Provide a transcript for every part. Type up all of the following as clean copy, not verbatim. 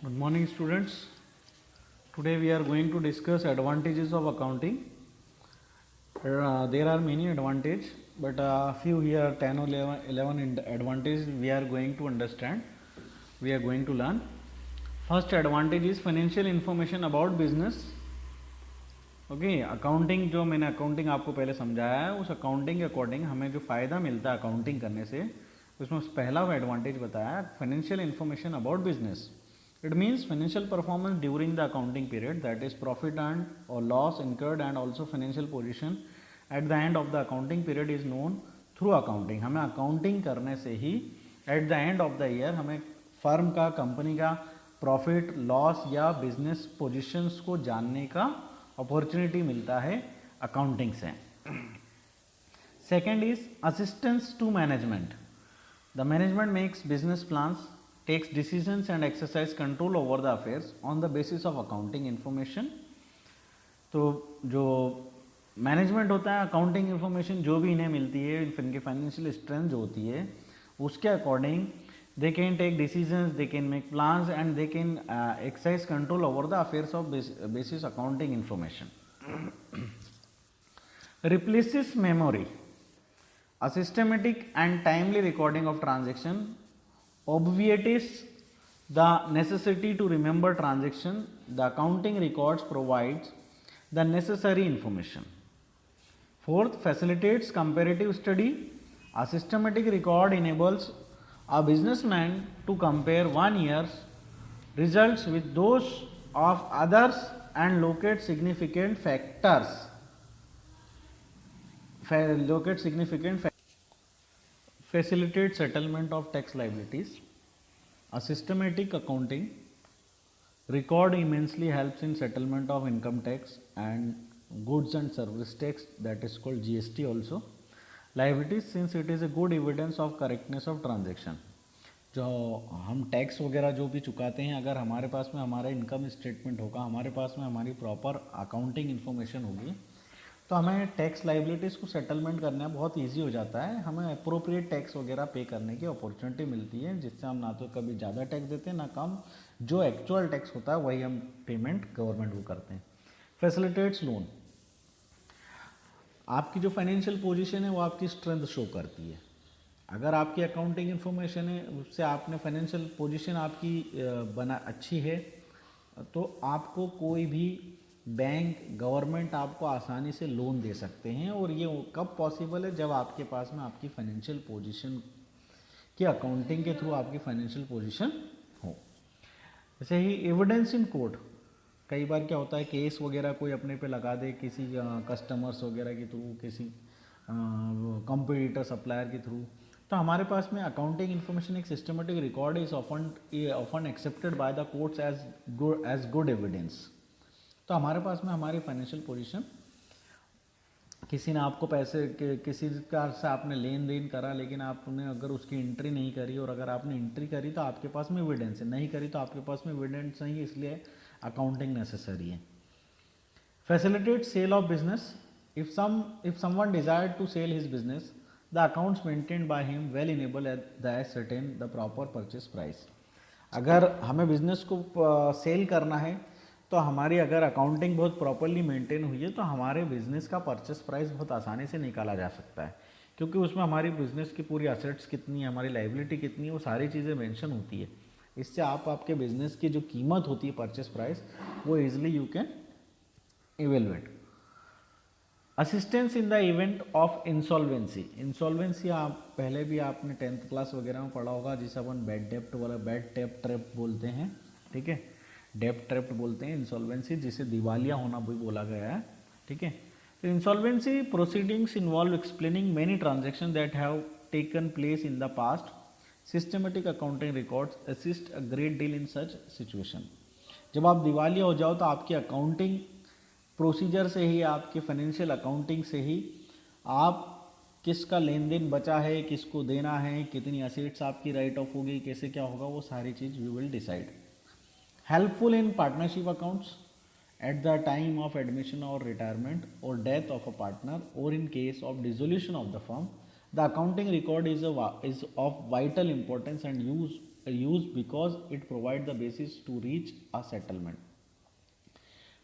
Good morning, students. Today we are going to discuss advantages of accounting. There are many advantages, but a few here 10 or 11 advantages we are going to understand. We are going to learn. First advantage is financial information about business. Okay accounting जो मैंने accounting आपको पहले समझाया है उस accounting के according हमें जो फ़ायदा मिलता है अकाउंटिंग करने से उसमें पहला एडवांटेज बताया financial information about business. It means financial performance during the accounting period, that is profit earned or loss incurred and also financial position at the end of the accounting period is known through accounting. हमें accounting करने से ही at the end of the year हमें firm का company का profit loss या business positions को जानने का अपॉर्चुनिटी मिलता है अकाउंटिंग से. Second is assistance to management. The management makes business plans, takes decisions and exercise control over the affairs on the basis of accounting information. तो जो मैनेजमेंट होता है अकाउंटिंग इन्फॉर्मेशन जो भी इन्हें मिलती है इनकी फाइनेंशियल स्ट्रेंथ जो होती है उसके according they can take decisions, they can make plans and they can exercise control over the affairs of basis accounting information. Replaces memory. A systematic and timely recording of transaction obviates the necessity to remember transaction. The accounting records provides the necessary information. Fourth, facilitates comparative study. A systematic record enables a businessman to compare one year's results with those of others and locate significant factors. Facilitate settlement of tax liabilities. A systematic accounting record immensely helps in settlement of income tax and goods and service tax, that is called GST also. Liabilities, since it is a good evidence of correctness of transaction. जो हम tax वगैरह जो भी चुकाते हैं अगर हमारे पास में हमारा इनकम स्टेटमेंट होगा, हमारे पास में हमारी प्रॉपर अकाउंटिंग इन्फॉर्मेशन होगी तो हमें टैक्स लाइबिलिटीज़ को सेटलमेंट करना बहुत इजी हो जाता है. हमें अप्रोप्रिएट टैक्स वगैरह पे करने की अपॉर्चुनिटी मिलती है जिससे हम ना तो कभी ज़्यादा टैक्स देते हैं ना कम. जो एक्चुअल टैक्स होता है वही हम पेमेंट गवर्नमेंट को करते हैं. Facilitates loan. आपकी जो फाइनेंशियल पोजीशन है वो आपकी स्ट्रेंथ शो करती है. अगर आपकी अकाउंटिंग इन्फॉर्मेशन है उससे आपने फाइनेंशियल पोजीशन आपकी बना अच्छी है तो आपको कोई भी बैंक गवर्नमेंट आपको आसानी से लोन दे सकते हैं. और ये कब पॉसिबल है जब आपके पास में आपकी फाइनेंशियल पोजीशन की अकाउंटिंग के थ्रू आपकी फाइनेंशियल पोजीशन हो. जैसे ही एविडेंस इन कोर्ट. कई बार क्या होता है केस वगैरह कोई अपने पे लगा दे किसी कस्टमर्स वगैरह के थ्रू, किसी कंपटीटर सप्लायर के थ्रू, तो हमारे पास में अकाउंटिंग इन्फॉर्मेशन एक systematic record is often accepted by the courts as good evidence. तो हमारे पास में हमारी फाइनेंशियल पोजीशन, किसी ने आपको पैसे किसी कार से आपने लेन देन करा लेकिन आपने अगर उसकी एंट्री नहीं करी और अगर आपने एंट्री करी तो आपके पास में एविडेंस है, नहीं करी तो आपके पास में एविडेंस नहीं है, इसलिए अकाउंटिंग नेसेसरी है. Facilitate sale of business. If someone desired to sell his business the accounts maintained by him well enable the certain the proper purchase price. अगर हमें बिजनेस को सेल करना है तो हमारी अगर अकाउंटिंग बहुत प्रॉपरली मेंटेन हुई है तो हमारे बिजनेस का परचेस प्राइस बहुत आसानी से निकाला जा सकता है क्योंकि उसमें हमारी बिजनेस की पूरी असेट्स कितनी है, हमारी लाइबिलिटी कितनी है, वो सारी चीज़ें मेंशन होती है. इससे आप आपके बिजनेस की जो कीमत होती है परचेस प्राइस वो easily you can evaluate. Assistance in the event of insolvency. Insolvency आप पहले भी आपने 10th क्लास वगैरह में पढ़ा होगा जिसे अपन बैड डेप्ट वाला बैड टेप ट्रैप बोलते हैं. ठीक है, डेप्ट ट्रैप्ट बोलते हैं इंसॉल्वेंसी, जिसे दिवालिया होना भी बोला गया है. ठीक है, तो insolvency proceedings involve explaining many transaction that have taken place in the past. Systematic accounting records assist a great deal in such situation. जब आप दिवालिया हो जाओ तो आपकी अकाउंटिंग प्रोसीजर से ही, आपके फाइनेंशियल अकाउंटिंग से ही आप किसका लेन देन बचा है, किसको देना है, कितनी असेट्स आपकी राइट ऑफ होगी, कैसे क्या होगा, वो सारी चीज़ you will decide. Helpful in partnership accounts at the time of admission or retirement or death of a partner or in case of dissolution of the firm. The accounting record is of vital importance and use because it provide the basis to reach a settlement.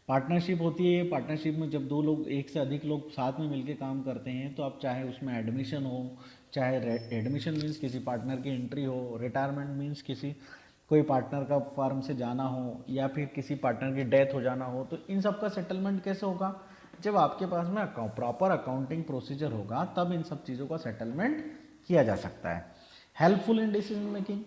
Partnership होती है, partnership में जब दो लोग, एक से अधिक लोग साथ में मिलकर काम करते हैं, तो अब चाहे उसमें एडमिशन हो, चाहे एडमिशन मीन्स किसी पार्टनर की एंट्री हो, रिटायरमेंट मीन्स किसी कोई पार्टनर का फर्म से जाना हो, या फिर किसी पार्टनर की डेथ हो जाना हो, तो इन सब का सेटलमेंट कैसे होगा? जब आपके पास में प्रॉपर अकाउंटिंग प्रोसीजर होगा, तब इन सब चीज़ों का सेटलमेंट किया जा सकता है। हेल्पफुल इन डिसीजन मेकिंग,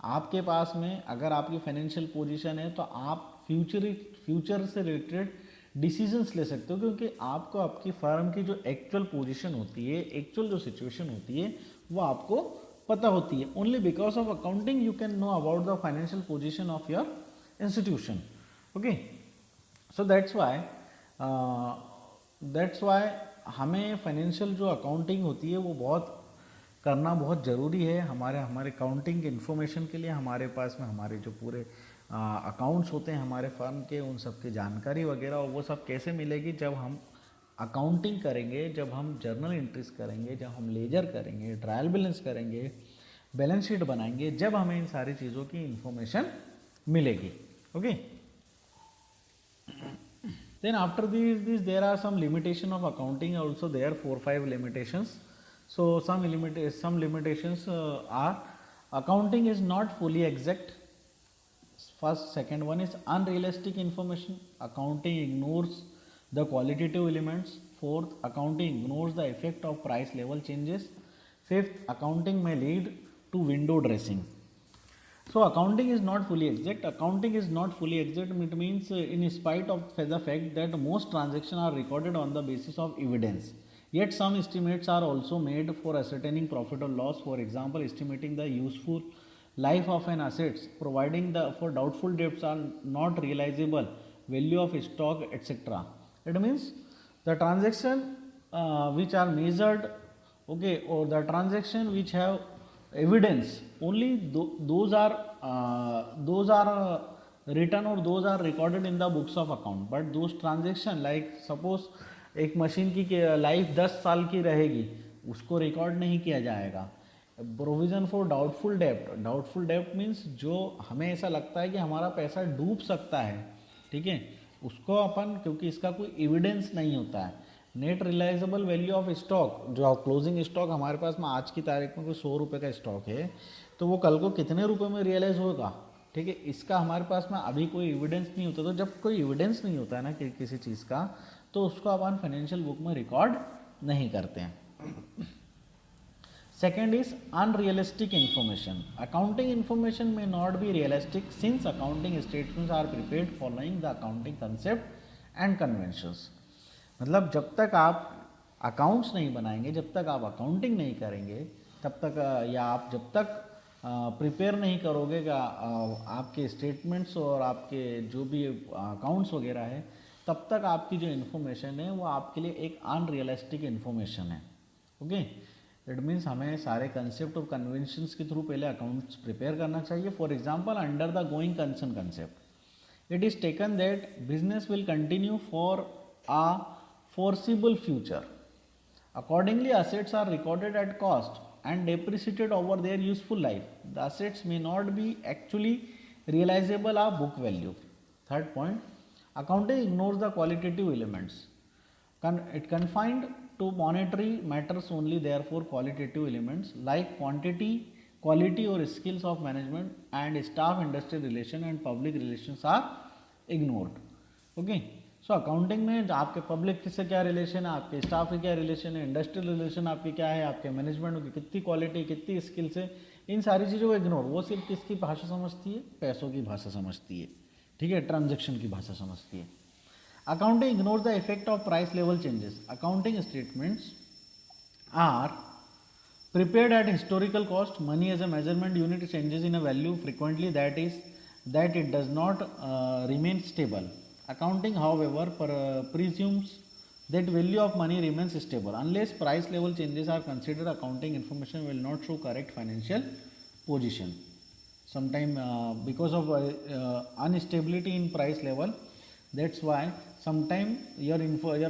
आपके पास में अगर आपकी फाइनेंशियल पोजीशन है तो आप फ्यूचर से रिलेटेड डिसीजंस ले सकते हो, क्योंकि आपको आपकी फर्म की जो एक्चुअल पोजीशन होती है, एक्चुअल जो सिचुएशन होती है, वो आपको पता होती है। Only because of accounting you can know about the financial position of your institution. Okay, so that's why हमें फाइनेंशियल जो अकाउंटिंग होती है वो करना बहुत ज़रूरी है हमारे अकाउंटिंग के इन्फॉर्मेशन के लिए। हमारे पास में हमारे जो पूरे अकाउंट्स होते हैं हमारे फर्म के, उन सब की जानकारी वगैरह, वो सब कैसे मिलेगी? जब हम अकाउंटिंग करेंगे, जब हम जर्नल एंट्रीज करेंगे, जब हम लेजर करेंगे, ट्रायल बैलेंस करेंगे, बैलेंस शीट बनाएंगे, जब हमें इन सारी चीज़ों की इन्फॉर्मेशन मिलेगी। Okay, then after this there are some limitation of accounting also, there are 4-5 limitations. So some limitations are accounting is not fully exact. Second one is unrealistic information. Accounting ignores the qualitative elements. Fourth, accounting ignores the effect of price level changes. Fifth, accounting may lead to window dressing. So accounting is not fully exact. Accounting is not fully exact. It means in spite of the fact that most transactions are recorded on the basis of evidence, yet some estimates are also made for ascertaining profit or loss. For example, estimating the useful life of an assets, providing the for doubtful debts are not realizable value of stock, etc. It means the transaction which are measured, okay, or the transaction which have evidence, only those are written or those are recorded in the books of account. But those transaction, like suppose एक machine की life 10 साल की रहेगी, उसको record नहीं किया जाएगा। Provision for doubtful डेप्ट मीन्स जो हमें ऐसा लगता है कि हमारा पैसा डूब सकता है, ठीक है, उसको अपन, क्योंकि इसका कोई एविडेंस नहीं होता है। Net realisable value of stock, जो क्लोजिंग स्टॉक हमारे पास में आज की तारीख में कोई 100 रुपये का स्टॉक है, तो वो कल को कितने रुपए में रियलाइज होगा, ठीक है, इसका हमारे पास में अभी कोई एविडेंस नहीं होता। तो जब कोई एविडेंस नहीं होता है ना किसी चीज़ का, तो उसको अपन फाइनेंशियल बुक में रिकॉर्ड नहीं करते हैं। Second is unrealistic information. Accounting information में not be realistic since accounting statements are prepared following the accounting concept and conventions. मतलब जब तक आप अकाउंट्स नहीं बनाएंगे, जब तक आप अकाउंटिंग नहीं करेंगे, तब तक या आप जब तक प्रिपेयर नहीं करोगे आपके स्टेटमेंट्स और आपके जो भी अकाउंट्स वगैरह है, तब तक आपकी जो इन्फॉर्मेशन है वो आपके लिए एक अनरियलिस्टिक इन्फॉर्मेशन है। ओके, इट मीन्स हमें सारे कंसेप्ट और कन्वेंशंस के थ्रू पहले अकाउंट्स प्रिपेयर करना चाहिए। For example, under the going concern concept it is taken that business will continue for a foreseeable future. Accordingly, assets are recorded at cost and depreciated over their useful life. The assets may not be actually realizable at book value. Third point, accounting ignores the qualitative elements. It confined to monetary matters only, therefore qualitative elements like quality or skills of management and staff, industry relation and public relations are ignored. Okay, so accounting में आपके public से क्या relation है, आपके staff के क्या relation है, industrial relation आपकी क्या है, आपके मैनेजमेंट की कितनी क्वालिटी, कितनी स्किल्स है, इन सारी चीज़ों को इग्नोर। वो सिर्फ किसकी भाषा समझती है? पैसों की भाषा समझती है, ठीक है, ट्रांजेक्शन की भाषा समझती है। Accounting ignores the effect of price level changes. Accounting statements are prepared at historical cost. Money as a measurement unit changes in a value frequently, that it does not remain stable. Accounting, however, presumes that value of money remains stable. Unless price level changes are considered, accounting information will not show correct financial position. Sometime because of instability in price level, that's why sometime your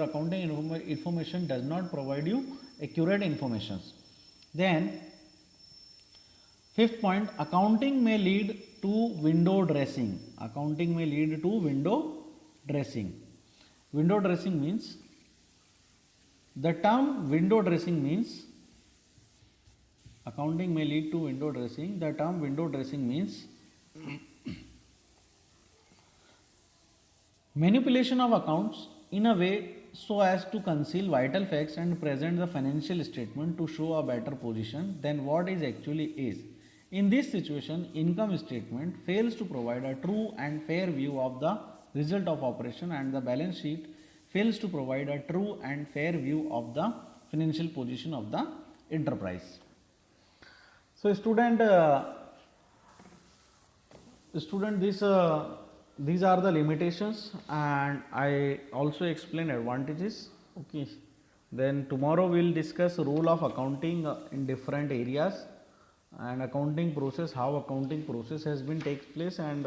accounting information does not provide you accurate information. Then Fifth point, accounting may lead to window dressing. Accounting may lead to window dressing. Window dressing means, the term window dressing means, accounting may lead to window dressing. The term window dressing means manipulation of accounts in a way so as to conceal vital facts and present the financial statement to show a better position than what it actually is. In this situation, income statement fails to provide a true and fair view of the result of operation, and the balance sheet fails to provide a true and fair view of the financial position of the enterprise. So student, these are the limitations, and I also explain advantages. Okay, then tomorrow we will discuss role of accounting in different areas, and accounting process, how accounting process has been takes place, and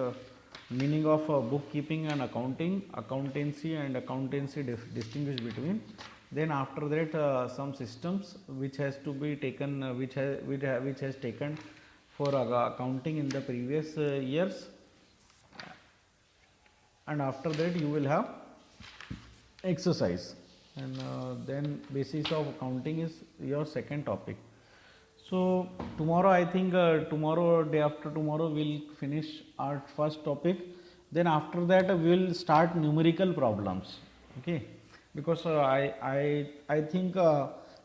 meaning of bookkeeping and accounting, accountancy and accountancy distinguish between. Then after that some systems which has to be taken, which has taken for accounting in the previous years, and after that you will have exercise, and then basis of accounting is your second topic. So tomorrow, I think tomorrow, day after tomorrow, we'll finish our first topic. Then after that we will start numerical problems. Okay, because I think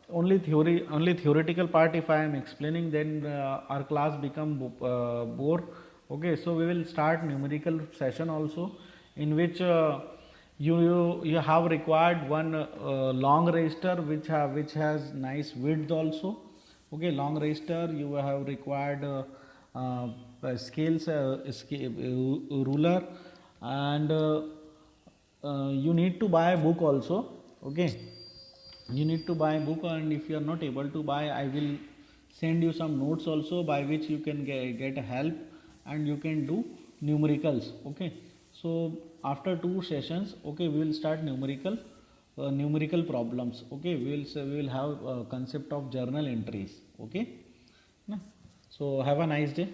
only theoretical part if I am explaining, then our class become bore. Okay, so we will start numerical session also, in which you have required one long register which has nice width also. Okay, long register, you have required scales, ruler, and you need to buy a book also. Okay, you need to buy a book, and if you are not able to buy, I will send you some notes also, by which you can get help and you can do numericals. Okay, so after 2 sessions, okay, we will start numerical problems. Okay, we will have concept of journal entries. Okay, so have a nice day.